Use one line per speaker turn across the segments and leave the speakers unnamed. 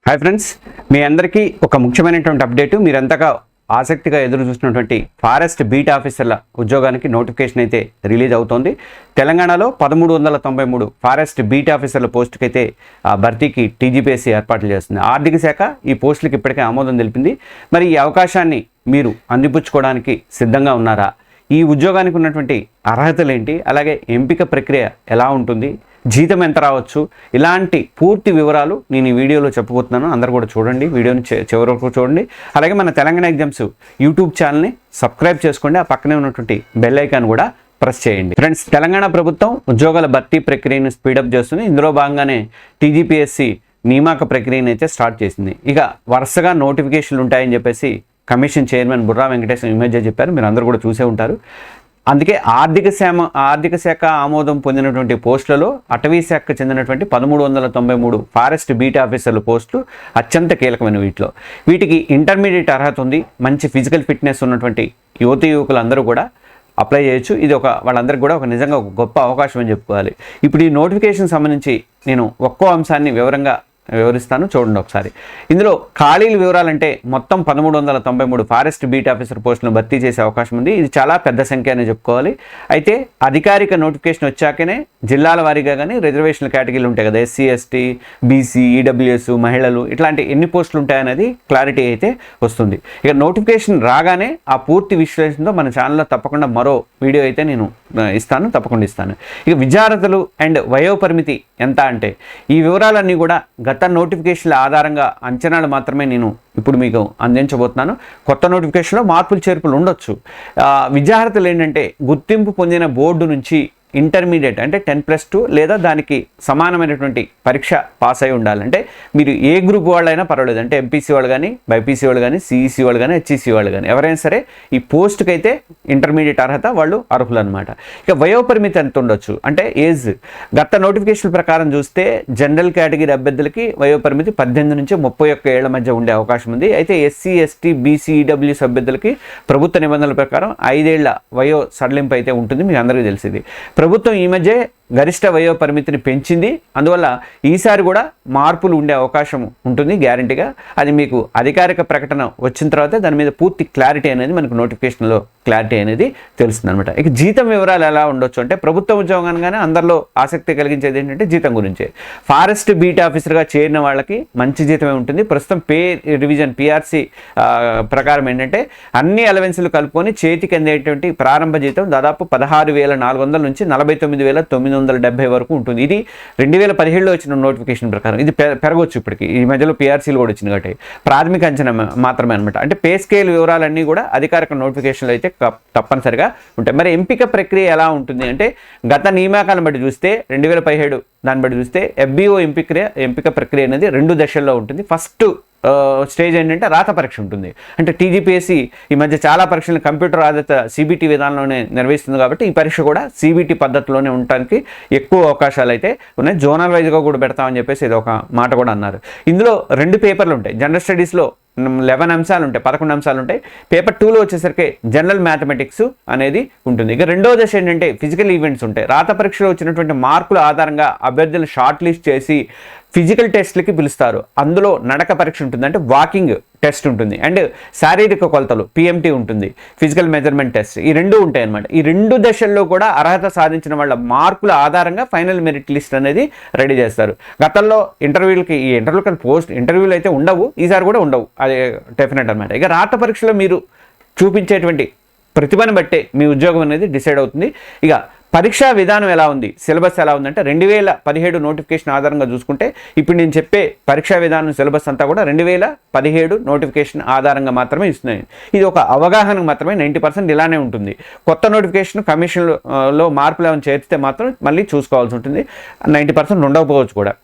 Hi friends, మీ అందరికీ ఒక ముఖ్యమైనటువంటి అప్డేటు. మీరంతగా ఆసక్తిగా ఎదురు చూసినటువంటి ఫారెస్ట్ బీట్ ఆఫీసర్ల ఉద్యోగానికి నోటిఫికేషన్ అయితే రిలీజ్ అవుతోంది. తెలంగాణలో 1393 ఫారెస్ట్ బీట్ ఆఫీసర్ల పోస్టుకి అయితే భర్తీకి టీజీపీఎస్సీ ఏర్పాట్లు చేస్తుంది. ఆర్థిక శాఖ ఈ పోస్టులకు ఇప్పటికే ఆమోదం తెలిపింది. మరి ఈ అవకాశాన్ని మీరు అందిపుచ్చుకోవడానికి సిద్ధంగా ఉన్నారా? ఈ ఉద్యోగానికి ఉన్నటువంటి అర్హతలు ఏంటి, అలాగే ఎంపిక ప్రక్రియ ఎలా ఉంటుంది, జీతం ఎంత రావచ్చు, ఇలాంటి పూర్తి వివరాలు నేను ఈ వీడియోలో చెప్పబోతున్నాను. అందరూ కూడా చూడండి, వీడియోని చివరి వరకు చూడండి. అలాగే మన తెలంగాణ ఎగ్జామ్స్ యూట్యూబ్ ఛానల్ని సబ్స్క్రైబ్ చేసుకోండి. ఆ పక్కనే ఉన్నటువంటి బెల్ ఐకాన్ కూడా ప్రెస్ చేయండి. ఫ్రెండ్స్, తెలంగాణ ప్రభుత్వం ఉద్యోగాల భర్తీ ప్రక్రియను స్పీడప్ చేస్తుంది. ఇందులో భాగంగానే టీజీపీఎస్సీ నియామక ప్రక్రియను అయితే స్టార్ట్ చేసింది. ఇక వరుసగా నోటిఫికేషన్లు ఉంటాయని చెప్పేసి కమిషన్ చైర్మన్ బుర్రా వెంకటేశ్వర ఈ మధ్య చెప్పారు. మీరు అందరూ కూడా చూసే ఉంటారు. అందుకే ఆర్థిక శాఖ ఆమోదం పొందినటువంటి పోస్టులలో అటవీ శాఖకు చెందినటువంటి 1393 ఫారెస్ట్ బీట్ ఆఫీసర్ల పోస్టులు అత్యంత కీలకమైన. వీటికి ఇంటర్మీడియట్ అర్హత ఉంది. మంచి ఫిజికల్ ఫిట్నెస్ ఉన్నటువంటి యువకులందరూ కూడా అప్లై చేయొచ్చు. ఇది వాళ్ళందరికీ కూడా నిజంగా ఒక గొప్ప అవకాశం అని చెప్పుకోవాలి. ఇప్పుడు ఈ నోటిఫికేషన్ సంబంధించి నేను ఒక్కో అంశాన్ని వివరిస్తాను, చూడండి ఒకసారి. ఇందులో ఖాళీల వివరాలంటే మొత్తం 1393 ఫారెస్ట్ బీట్ ఆఫీసర్ పోస్టులను భర్తీ చేసే అవకాశం ఉంది. ఇది చాలా పెద్ద సంఖ్య అని చెప్పుకోవాలి. అయితే అధికారిక నోటిఫికేషన్ వచ్చాకనే జిల్లాల వారీగా కానీ రిజర్వేషన్ల కేటగిరీలు ఉంటాయి కదా, ఎస్సీ, ఎస్టీ, బీసీ, ఈడబ్ల్యూఎస్, మహిళలు, ఇట్లాంటి ఎన్ని పోస్టులు ఉంటాయనేది క్లారిటీ అయితే వస్తుంది. ఇక నోటిఫికేషన్ రాగానే ఆ పూర్తి విశ్లేషణతో మన ఛానల్లో తప్పకుండా మరో వీడియో అయితే నేను తప్పకుండా ఇస్తాను. ఇక విద్యార్హతలు అండ్ వయోపరిమితి ఎంత అంటే ఈ వివరాలన్నీ కూడా గత నోటిఫికేషన్ల ఆధారంగా అంచనాలు మాత్రమే నేను ఇప్పుడు మీకు అందించబోతున్నాను. కొత్త నోటిఫికేషన్లో మార్పులు చేర్పులు ఉండొచ్చు. విద్యార్హతలు ఏంటంటే గుర్తింపు పొందిన బోర్డు నుంచి ఇంటర్మీడియట్ అంటే 10+2 లేదా దానికి సమానమైనటువంటి పరీక్ష పాస్ అయి ఉండాలంటే మీరు ఏ గ్రూప్ వాళ్ళైనా పర్వాలేదు. అంటే ఎంపీసీ వాళ్ళు కానీ, బైపీసీ వాళ్ళు కానీ, సిఈసీ వాళ్ళు కానీ, హెచ్ఈసీ వాళ్ళు కానీ ఎవరైనా సరే ఈ పోస్ట్కి అయితే ఇంటర్మీడియట్ అర్హత వాళ్ళు అర్హులు అనమాట. ఇక వయోపరిమితి ఎంత ఉండొచ్చు అంటే ఏజ్ గత నోటిఫికేషన్ ప్రకారం చూస్తే జనరల్ కేటగిరీ అభ్యర్థులకి వయోపరిమితి 18 నుంచి 31 ఏళ్ల మధ్య ఉండే అవకాశం ఉంది. అయితే ఎస్సీ, ఎస్టీ, బీసీ, ఈడబ్ల్యూఎస్ అభ్యర్థులకి ప్రభుత్వ నిబంధనల ప్రకారం 5 ఏళ్ల వయో సడలింపు అయితే ఉంటుంది. మీకు అందరికీ తెలిసింది. ప్రభుత్వం ఈ మధ్య గరిష్ట వయో పరిమితిని పెంచింది. అందువల్ల ఈసారి కూడా మార్పులు ఉండే అవకాశం ఉంటుంది గ్యారంటీగా. అది మీకు అధికారిక ప్రకటన వచ్చిన తర్వాత దాని మీద పూర్తి క్లారిటీ అనేది మనకు నోటిఫికేషన్లో క్లారిటీ అనేది తెలుస్తుంది అనమాట. ఇక జీతం వివరాలు ఎలా ఉండొచ్చు అంటే ప్రభుత్వ ఉద్యోగానికి అందరిలో ఆసక్తి కలిగించేది ఏంటంటే జీతం గురించే. ఫారెస్ట్ బీట్ ఆఫీసర్గా చేరిన వాళ్ళకి మంచి జీతమే ఉంటుంది. ప్రస్తుతం పే రివిజన్ పిఆర్సీ ప్రకారం ఏంటంటే అన్ని అలవెన్స్లు కలుపుకొని చేతికి అందేటువంటి ప్రారంభ జీతం దాదాపు 16,400 నుంచి 49,970 వరకు ఉంటుంది. ఇది 2017లో వచ్చిన నోటిఫికేషన్ ప్రకారం. ఇది పెరగొచ్చు ఇప్పటికి. ఈ మధ్యలో పిఆర్సీలు కూడా వచ్చింది కాబట్టి ప్రాథమిక అంచనా మాత్రమే అనమాట. అంటే పే స్కేల్ వివరాలన్నీ కూడా అధికారిక నోటిఫికేషన్లు అయితే తప్పనిసరిగా ఉంటాయి. మరి ఎంపిక ప్రక్రియ ఎలా ఉంటుంది అంటే గత నియామకాలను బట్టి చూస్తే 2017 దాన్ని బట్టి చూస్తే ఎఫ్బిఓ ఎంపిక ప్రక్రియ అనేది 2 దశల్లో ఉంటుంది. ఫస్ట్ స్టేజ్ ఏంటంటే రాత పరీక్ష ఉంటుంది. అంటే టీజీపీఎస్సీ ఈ మధ్య చాలా పరీక్షలను కంప్యూటర్ ఆధారిత సిబిటి విధానంలోనే నిర్వహిస్తుంది కాబట్టి ఈ పరీక్ష కూడా సిబిటి పద్ధతిలోనే ఉండడానికి ఎక్కువ అవకాశాలు అయితే ఉన్నాయి. జోనల్ వైజ్గా కూడా పెడతామని చెప్పేసి ఇది ఒక మాట కూడా అన్నారు. ఇందులో 2 పేపర్లు ఉంటాయి. జనరల్ స్టడీస్లో 11 అంశాలు ఉంటాయి, 11 అంశాలు ఉంటాయి. పేపర్ 2లో వచ్చేసరికి జనరల్ మ్యాథమెటిక్స్ అనేది ఉంటుంది. ఇక రెండో దశ ఏంటంటే ఫిజికల్ ఈవెంట్స్ ఉంటాయి. రాత పరీక్షలో వచ్చినటువంటి మార్కుల ఆధారంగా అభ్యర్థులను షార్ట్ లిస్ట్ చేసి ఫిజికల్ టెస్ట్లకి పిలుస్తారు. అందులో నడక పరీక్ష ఉంటుంది, అంటే వాకింగ్ టెస్ట్ ఉంటుంది, అండ్ శారీరక కొలతలు పిఎంటీ ఉంటుంది, ఫిజికల్ మెజర్మెంట్ టెస్ట్, ఈ 2 ఉంటాయి అన్నమాట. ఈ 2 దశల్లో కూడా అర్హత సాధించిన వాళ్ళ మార్కుల ఆధారంగా ఫైనల్ మెరిట్ లిస్ట్ అనేది రెడీ చేస్తారు. గతంలో ఇంటర్వ్యూలు అయితే ఉండవు, ఈసారి కూడా ఉండవు, అది డెఫినెట్ అనమాట. ఇక రాత పరీక్షలో మీరు చూపించేటువంటి ప్రతిభను బట్టే మీ ఉద్యోగం అనేది డిసైడ్ అవుతుంది. ఇక పరీక్షా విధానం ఎలా ఉంది, సిలబస్ ఎలా ఉందంటే 2017 నోటిఫికేషన్ ఆధారంగా చూసుకుంటే ఇప్పుడు నేను చెప్పే పరీక్షా విధానం సిలబస్ అంతా కూడా 2017 నోటిఫికేషన్ ఆధారంగా మాత్రమే ఇస్తున్నాయి. ఇది ఒక అవగాహనకు మాత్రమే. 90% ఇలానే ఉంటుంది. కొత్త నోటిఫికేషన్ కమిషన్లో మార్పులు ఏమైనా చేర్చితే మాత్రం మళ్ళీ చూసుకోవాల్సి ఉంటుంది. 90% ఉండకపోవచ్చు కూడా.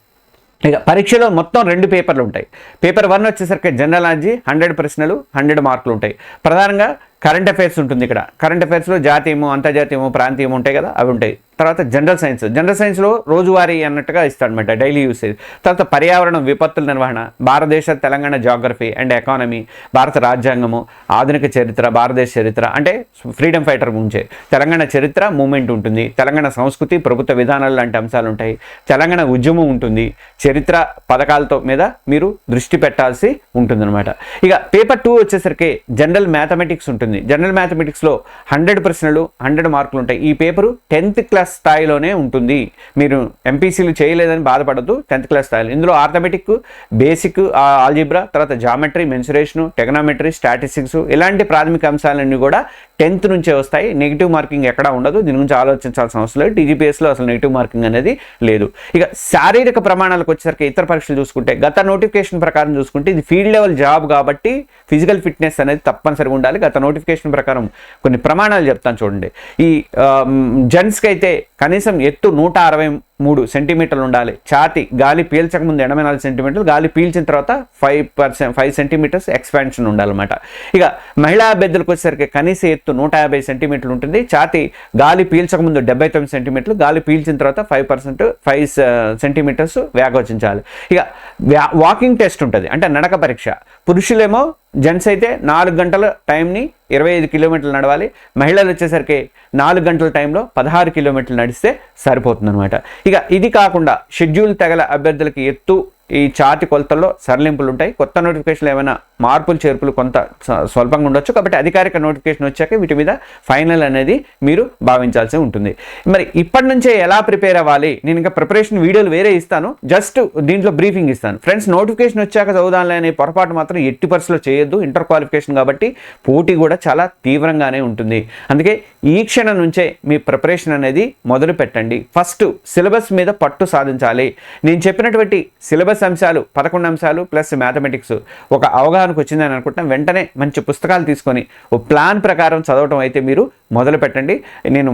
ఇక పరీక్షలో మొత్తం 2 పేపర్లు ఉంటాయి. పేపర్ 1 వచ్చేసరికి జనరల్ నాలెడ్జి 100 ప్రశ్నలు, 100 మార్కులు ఉంటాయి. ప్రధానంగా కరెంట్ అఫైర్స్ ఉంటుంది. ఇక్కడ కరెంట్ అఫైర్స్లో జాతీయము, అంతర్జాతీయము, ప్రాంతీయము ఉంటాయి కదా, అవి ఉంటాయి. తర్వాత జనరల్ సైన్స్లో రోజువారీ అన్నట్టుగా ఇస్తాడనమాట, డైలీ యూసేజ్. తర్వాత పర్యావరణం, విపత్తుల నిర్వహణ, భారతదేశ తెలంగాణ జాగ్రఫీ అండ్ ఎకానమీ, భారత రాజ్యాంగము, ఆధునిక చరిత్ర, భారతదేశ చరిత్ర అంటే ఫ్రీడమ్ ఫైటర్ గురించే, తెలంగాణ చరిత్ర మూమెంట్ ఉంటుంది, తెలంగాణ సంస్కృతి, ప్రభుత్వ విధానాలు లాంటి అంశాలు ఉంటాయి, తెలంగాణ ఉద్యమం ఉంటుంది, చరిత్ర పథకాలతో మీద మీరు దృష్టి పెట్టాల్సి ఉంటుందన్నమాట. ఇక పేపర్ 2 వచ్చేసరికి జనరల్ మ్యాథమెటిక్స్ ఉంటుంది. జనరల్ మ్యాథమెటిక్స్లో 100 ప్రశ్నలు, 100 మార్కులు ఉంటాయి. ఈ పేపరు 10th క్లాస్ స్థాయిలోనే ఉంటుంది. మీరు ఎంపీసీలు చేయలేదని బాధపడద్దు, 10th క్లాస్ స్థాయిలో. ఇందులో ఆర్థమెటిక్, బేసిక్ ఆల్జిబ్రా, తర్వాత జామెట్రీ, మెన్సురేషను, టెగ్నామెట్రీ, స్టాటిస్టిక్స్ ఇలాంటి ప్రాథమిక అంశాలన్నీ కూడా 10th నుంచే వస్తాయి. నెగిటివ్ మార్కింగ్ ఎక్కడా ఉండదు, దీని గురించి ఆలోచించాల్సిన అవసరం లేదు. టీజీపీఎస్లో అసలు నెగిటివ్ మార్కింగ్ అనేది లేదు. ఇక శారీరక ప్రమాణాలకు వచ్చేసరికి ఇతర పరీక్షలు చూసుకుంటే, గత నోటిఫికేషన్ ప్రకారం చూసుకుంటే ఇది ఫీల్డ్ లెవెల్ జాబ్ కాబట్టి ఫిజికల్ ఫిట్నెస్ అనేది తప్పనిసరిగా ఉండాలి. గత నోటిఫికేషన్ ప్రకారం కొన్ని ప్రమాణాలు చెప్తాను చూడండి. ఈ జెంట్స్కి అయితే కనీసం ఎత్తు 163 సెంటీమీటర్లు ఉండాలి. ఛాతి గాలి పీల్చక ముందు 84 సెంటీమీటర్లు, గాలి పీల్చిన తర్వాత 5 సెంటీమీటర్స్ ఎక్స్పాన్షన్ ఉండాలన్నమాట. ఇక మహిళా అభ్యర్థులకు వచ్చేసరికి కనీస ఎత్తు 150 సెంటీమీటర్లు ఉంటుంది. ఛాతి గాలి పీల్చక ముందు 79 సెంటీమీటర్లు, గాలి పీల్చిన తర్వాత 5 సెంటీమీటర్స్ వ్యాకోచించాలి. ఇక వాకింగ్ టెస్ట్ ఉంటుంది, అంటే నడక పరీక్ష. పురుషులేమో జెంట్స్ అయితే 4 గంటల టైంని 25 కిలోమీటర్లు నడవాలి. మహిళలు వచ్చేసరికి 4 గంటల టైంలో 16 కిలోమీటర్లు నడిస్తే సరిపోతుందన్నమాట. ఇక ఇది కాకుండా షెడ్యూల్ తెగల అభ్యర్థులకి ఎత్తు, ఈ ఛాతి కొలతల్లో సరళింపులు ఉంటాయి. కొత్త నోటిఫికేషన్లు ఏమైనా మార్పులు చేర్పులు కొంత స్వల్పంగా ఉండొచ్చు, కాబట్టి అధికారిక నోటిఫికేషన్ వచ్చాక వీటి మీద ఫైనల్ అనేది మీరు భావించాల్సి ఉంటుంది. మరి ఇప్పటి నుంచే ఎలా ప్రిపేర్ అవ్వాలి, నేను ఇంకా ప్రిపరేషన్ వీడియోలు వేరే ఇస్తాను, జస్ట్ దీంట్లో బ్రీఫింగ్ ఇస్తాను. ఫ్రెండ్స్, నోటిఫికేషన్ వచ్చాక చదువుదాంలే అనే పొరపాటు మాత్రం ఎట్టి పరిస్థితుల్లో చేయొద్దు. ఇంటర్ క్వాలిఫికేషన్ కాబట్టి పోటీ కూడా చాలా తీవ్రంగానే ఉంటుంది. అందుకే ఈ క్షణం నుంచే మీ ప్రిపరేషన్ అనేది మొదలు పెట్టండి. ఫస్ట్ సిలబస్ మీద పట్టు సాధించాలి. నేను చెప్పినటువంటి సిలబస్ అంశాలు 11 అంశాలు ప్లస్ మ్యాథమెటిక్స్ ఒక అవగాహనకు వచ్చిందని అనుకుంటున్నాం. వెంటనే మంచి పుస్తకాలు తీసుకొని ఓ ప్లాన్ ప్రకారం చదవటం అయితే మీరు మొదలు పెట్టండి. నేను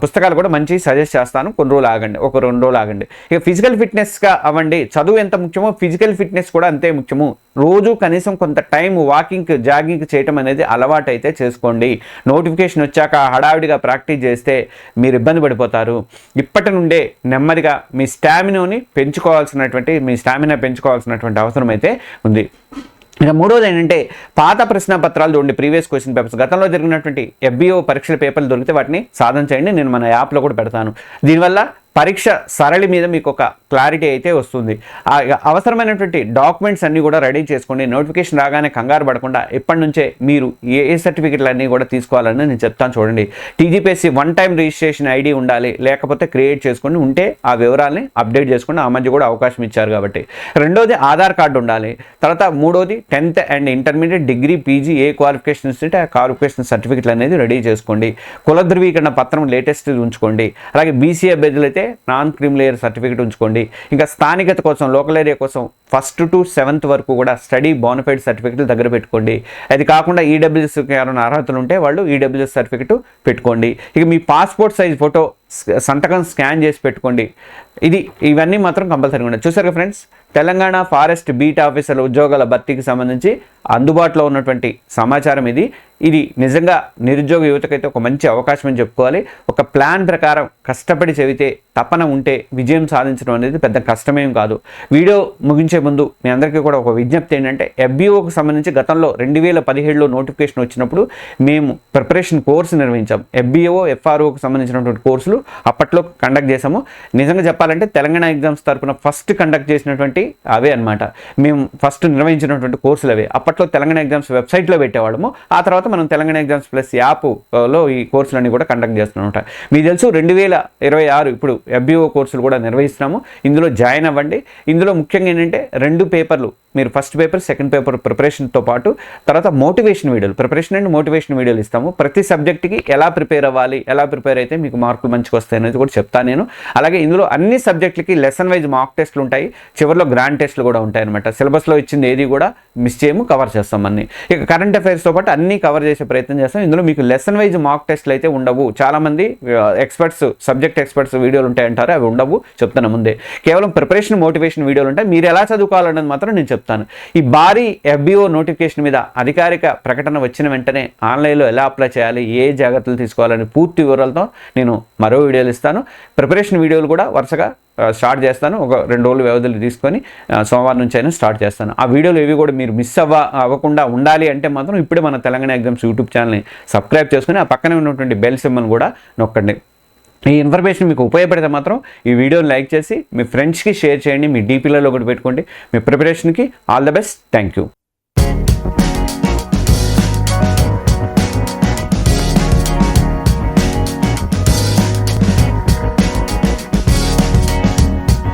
పుస్తకాలు కూడా మంచి సజెస్ట్ చేస్తాను. కొన్ని రోజులు ఆగండి, ఒక 2 రోజులు ఆగండి. ఇక ఫిజికల్ ఫిట్నెస్గా అవ్వండి. చదువు ఎంత ముఖ్యమో ఫిజికల్ ఫిట్నెస్ కూడా అంతే ముఖ్యము. రోజు కనీసం కొంత టైం వాకింగ్, జాగింగ్ చేయటం అనేది అలవాటు అయితే చేసుకోండి. నోటిఫికేషన్ వచ్చాక హడావిడిగా ప్రాక్టీస్ చేస్తే మీరు ఇబ్బంది పడిపోతారు. ఇప్పటి నుండే నెమ్మదిగా మీ స్టామినాని పెంచుకోవాల్సినటువంటి అవసరం అయితే ఉంది. ఇక మూడోది ఏంటంటే పాత ప్రశ్న పత్రాలు చూడండి, ప్రీవియస్ క్వశ్చన్ పేపర్స్, గతంలో జరిగినటువంటి FBO పరీక్షల పేపర్లు దొరికితే వాటిని సాధన చేయండి. నేను మన యాప్లో కూడా పెడతాను. దీనివల్ల పరీక్ష సరళి మీద మీకు ఒక క్లారిటీ అయితే వస్తుంది. అవసరమైనటువంటి డాక్యుమెంట్స్ అన్నీ కూడా రెడీ చేసుకోండి. నోటిఫికేషన్ రాగానే కంగారు పడకుండా ఇప్పటి నుంచే మీరు ఏ సర్టిఫికెట్లు అన్నీ కూడా తీసుకోవాలని నేను చెప్తాను చూడండి. టీజీపీఎస్సీ 1 టైం రిజిస్ట్రేషన్ ID ఉండాలి, లేకపోతే క్రియేట్ చేసుకొని ఉంటే ఆ వివరాలని అప్డేట్ చేసుకుని ఆ మధ్య కూడా అవకాశం ఇచ్చారు కాబట్టి. రెండోది ఆధార్ కార్డు ఉండాలి. తర్వాత మూడోది 10th and intermediate, degree, PG A qualification ఇస్తుంటే ఆ క్వాలిఫికేషన్ సర్టిఫికెట్లు అనేది రెడీ చేసుకోండి. కుల ధృవీకరణ పత్రం లేటెస్ట్ ఉంచుకోండి. అలాగే BC అభ్యర్థులు అయితే నాన్ క్రిమిలేయర్ సర్టిఫికేట్ ఉంచుకోండి. ఇంకా స్థానికత కోసం, లోకల్ ఏరియా కోసం 1st to 7th వరకు కూడా స్టడీ బోనఫైడ్ సర్టిఫికెట్లు దగ్గర పెట్టుకోండి. అది కాకుండా ఈడబ్ల్యూఎస్కి ఎవరైనా అర్హతలు ఉంటే వాళ్ళు ఈడబ్ల్యూఎస్ సర్టిఫికెట్ పెట్టుకోండి. ఇక మీ పాస్పోర్ట్ సైజ్ ఫోటో సంతకం స్కాన్ చేసి పెట్టుకోండి. ఇవన్నీ మాత్రం కంపల్సరీగా ఉండాలి. చూసారుగా ఫ్రెండ్స్, తెలంగాణ ఫారెస్ట్ బీట్ ఆఫీసర్ల ఉద్యోగాల భర్తీకి సంబంధించి అందుబాటులో ఉన్నటువంటి సమాచారం ఇది నిజంగా నిరుద్యోగ యువతకైతే ఒక మంచి అవకాశం అని చెప్పుకోవాలి. ఒక ప్లాన్ ప్రకారం కష్టపడి చదివితే, తపన ఉంటే విజయం సాధించడం అనేది పెద్ద కష్టమేం కాదు. వీడియో ముగించే ముందు మీ అందరికీ కూడా ఒక విజ్ఞప్తి ఏంటంటే, FBOకి సంబంధించి గతంలో 2017లో నోటిఫికేషన్ వచ్చినప్పుడు మేము ప్రిపరేషన్ కోర్సు నిర్వహించాం. FBO, FROకి సంబంధించినటువంటి కోర్సులు అప్పట్లో కండక్ట్ చేసాము. నిజంగా చెప్పాలంటే తెలంగాణ ఎగ్జామ్స్ తరఫున ఫస్ట్ కండక్ట్ చేసినటువంటి అవే అనమాట. మేము ఫస్ట్ నిర్వహించినటువంటి కోర్సులు అవే. అప్పట్లో తెలంగాణ ఎగ్జామ్స్ వెబ్సైట్లో పెట్టేవాళ్ళము. ఆ తర్వాత మనం తెలంగాణ ఎగ్జామ్స్ ప్లస్ యాప్లో ఈ కోర్సులన్నీ కూడా కండక్ట్ చేస్తున్నాం. మీకు తెలుసు 2026 ఇప్పుడు FBO కోర్సులు కూడా నిర్వహిస్తున్నాము. ఇందులో జాయిన్ అవ్వండి. ఇందులో ముఖ్యంగా ఏంటంటే 2 పేపర్లు, మీరు ఫస్ట్ పేపర్, సెకండ్ పేపర్ ప్రిపరేషన్తో పాటు తర్వాత మోటివేషన్ వీడియోలు, ప్రిపరేషన్ అండ్ మోటివేషన్ వీడియోలు ఇస్తాము. ప్రతి సబ్జెక్ట్కి ఎలా ప్రిపేర్ అవ్వాలి, ఎలా ప్రిపేర్ అయితే మీకు మార్కులు మంచిగా వస్తాయి అనేది కూడా చెప్తాను నేను. అలాగే ఇందులో అన్ని సబ్జెక్టులకి లెసన్ వైజ్ మాక్ టెస్ట్లు ఉంటాయి, చివరిలో గ్రాండ్ టెస్ట్లు కూడా ఉంటాయి అనమాట. సిలబస్లో ఇచ్చింది ఏది కూడా మిస్ చేయము, కవర్ చేస్తాం అన్ని. ఇక కరెంట్ అఫైర్స్తో పాటు అన్నీ కవర్ చేసే ప్రయత్నం చేస్తాం. ఇందులో మీకు లెసన్ వైజ్ మాక్ టెస్ట్లు అయితే ఉండవు. చాలామంది ఎక్స్పర్ట్స్, సబ్జెక్ట్ ఎక్స్పర్ట్స్ వీడియోలు ఉంటాయంటారు, అవి ఉండవు చెప్తాను ముందే. కేవలం ప్రిపరేషన్, మోటివేషన్ వీడియోలు ఉంటాయి. మీరు ఎలా చదువుకోవాలన్నది మాత్రం నేను చెప్తాను. చెప్తాను. ఈ భారీ FBO నోటిఫికేషన్ మీద అధికారిక ప్రకటన వచ్చిన వెంటనే ఆన్లైన్లో ఎలా అప్లై చేయాలి, ఏ జాగ్రత్తలు తీసుకోవాలని పూర్తి వివరాలతో నేను మరో వీడియోలు ఇస్తాను. ప్రిపరేషన్ వీడియోలు కూడా వరుసగా స్టార్ట్ చేస్తాను. ఒక 2 రోజులు వ్యవధులు తీసుకొని సోమవారం నుంచి అయినా స్టార్ట్ చేస్తాను. ఆ వీడియోలు ఏవి కూడా మీరు మిస్ అవ్వకుండా ఉండాలి అంటే మాత్రం ఇప్పుడే మన తెలంగాణ ఎగ్జామ్స్ యూట్యూబ్ ఛానల్ని సబ్స్క్రైబ్ చేసుకుని ఆ పక్కనే ఉన్నటువంటి బెల్ సింబల్ కూడా నొక్కండి. ఈ ఇన్ఫర్మేషన్ మీకు ఉపయోగపడితే మాత్రం ఈ వీడియోని లైక్ చేసి మీ ఫ్రెండ్స్కి షేర్ చేయండి, మీ డీపీలలో కూడా పెట్టుకోండి. మీ ప్రిపరేషన్కి all the best. Thank you.